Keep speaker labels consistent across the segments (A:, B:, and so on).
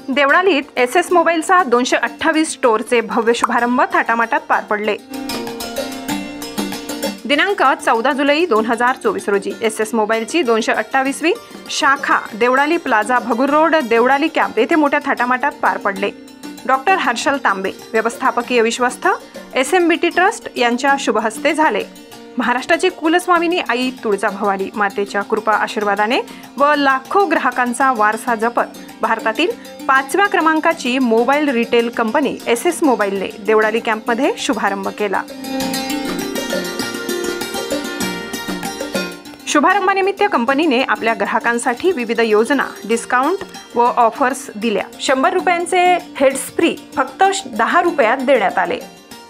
A: देवळालीत SS मोबाईलचा 228 स्टोअरचे भव्य शुभारंभ थाटामाटात पार पडले। दिनांक 14 जुलै 2024 रोजी एसएस मोबाईलची 228वी शाखा Deolali plaza Bhagur road Deolali camp येथे मोठ्या थाटामाटात पार पडले। डॉक्टर हर्षल तांबे व्यवस्थापकीय विश्वस्त SMBT ट्रस्ट यांच्या शुभहस्ते झाले। महाराष्ट्राची कुलस्वामिनी आई तुळजाभवानी मातेच्या कृपा आशीर्वादाने व लाखो ग्राहकांचा वारसा जपत भारतातील 5व्या क्रमांकाची मोबाईल रिटेल कंपनी एसएस मोबाईलने देवळाली कॅम्पमध्ये शुभारंभ केला। शुभारंभानिमित्त कंपनीने आपल्या ग्राहकांसाठी विविध योजना, डिस्काउंट व ऑफर्स दिल्या। 100 रुपयांचे हेड्स फ्री फक्त 10 रुपयात देण्यात आले।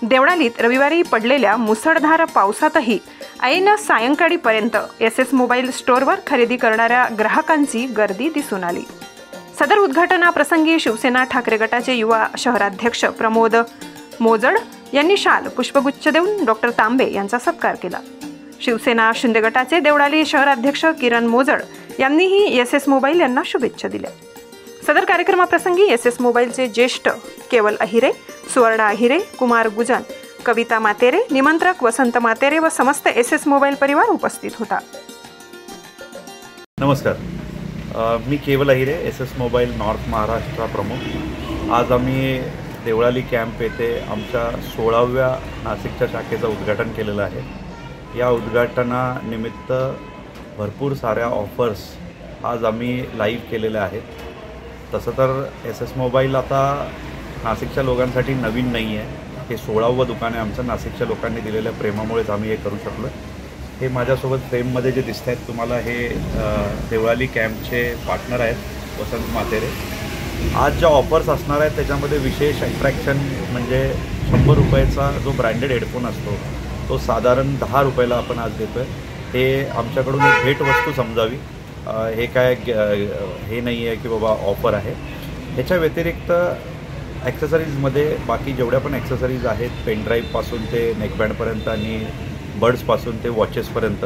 A: देवळालीत रविवारी पडलेल्या मुसळधार पावसातही ऐन सायंकाळीपर्यंत एसएस मोबाईल स्टोअरवर खरेदी करणाऱ्या ग्राहकांची गर्दी दिसून आली। सदर उद्घाटनाप्रसंगी शिवसेना ठाकरे गटाचे युवा शहराध्यक्ष प्रमोद मोजड यांनी शाल पुष्पगुच्छ देऊन डॉक्टर तांबे यांचा सत्कार केला। शिवसेना शिंदे गटाचे देवळाली शहराध्यक्ष किरण मोजड यांनीही एसएस मोबाईल यांना शुभेच्छा दिल्या। सदर कार्यक्रमाप्रसंगी एसएस मोबाईलचे ज्येष्ठ केवल अहिरे, सुवर्णा अहिरे, कुमार गुजन, कविता मातेरे, निमंत्रक वसंत मातेरे व समस्त एसएस मोबाईल परिवार उपस्थित होता।
B: नमस्कार, मी केवल Ahire, SS mobile north Maharashtra प्रमुख। आज आम्ही देवळाली कॅम्प येथे आमच्या 16व्या नाशिकच्या शाखेचं उद्घाटन केलेलं आहे। या उद्घाटनानिमित्त भरपूर साऱ्या ऑफर्स आज आम्ही लाईव्ह केलेल्या आहेत। तसं तर एसएस मोबाईल आता नाशिकच्या लोकांसाठी नवीन नाही आहे। हे 16वं दुकान आहे आमचं। नाशिकच्या लोकांनी दिलेल्या प्रेमामुळेच आम्ही हे करू शकलो। हे माझ्यासोबत फ्रेममध्ये जे दिसत आहेत तुम्हाला, हे देवळाली कॅम्पचे पार्टनर आहेत वसंत मातेरे। आज ज्या ऑफर्स असणार आहेत त्याच्यामध्ये विशेष अट्रॅक्शन म्हणजे 100 रुपयाचा जो ब्रँडेड हेडफोन असतो तो साधारण 10 रुपयाला आपण आज देतो आहे। हे आमच्याकडून एक भेटवस्तू समजावी, हे काय हे नाही आहे की बाबा ऑफर आहे। ह्याच्या व्यतिरिक्त ॲक्सेसरीजमध्ये बाकी जेवढ्या पण ॲक्सेसरीज आहेत, पेनड्राईव्हपासून ते नेकबँडपर्यंत आणि बड्सपासून ते वॉचेसपर्यंत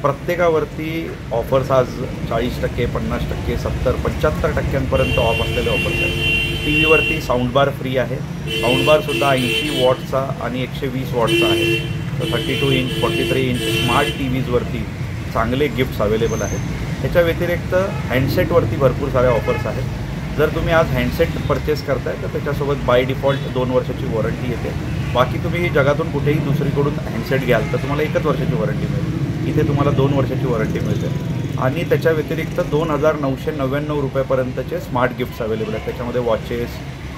B: प्रत्येकावरती ऑफर्स आज 40%, 50%, 70%, 75% ऑफ असलेले ऑफर्स आहेत। टी व्हीवरती साऊंडबार फ्री आहे। साऊंडबारसुद्धा 80 वॉटचा आणि 120 वॉटचा आहे। 32 इंच, 43 इंच स्मार्ट टी व्हीजवरती चांगले गिफ्ट्स अवेलेबल आहेत। ह्याच्या व्यतिरिक्त हँडसेटवरती भरपूर साऱ्या ऑफर्स आहेत। जर तुम्ही आज हँडसेट परचेस करताय तर त्याच्यासोबत बाय डिफॉल्ट 2 वर्षाची वॉरंटी येते। बाकी तुम्ही जगातून कुठेही दुसरीकडून हँडसेट घ्याल तर तुम्हाला 1 वर्षाची वॉरंटी मिळेल। इथे तुम्हाला 2 वर्षाची वॉरंटी मिळते। आणि त्याच्या व्यतिरिक्त 2999 रुपयापर्यंतचे स्मार्ट गिफ्ट्स अवेलेबल आहेत। त्याच्यामध्ये वॉचेस,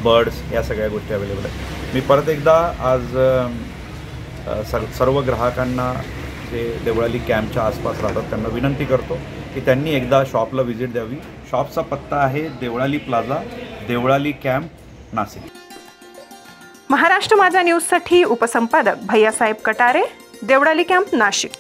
B: बर्ड्स या सगळ्या गोष्टी अवेलेबल आहेत। मी परत एकदा आज सर्व ग्राहकांना जे देवळाली कॅम्पच्या आसपास राहतात त्यांना विनंती करतो की त्यांनी एकदा शॉपला व्हिजिट द्यावी। शॉपचा पत्ता आहे देवळाली प्लाझा, देवळाली कॅम्प, नाशिक।
A: महाराष्ट्र माझा न्यूजसाठी उपसंपादक भैयासाहेब कटारे, देवळाली कॅम्प, नाशिक।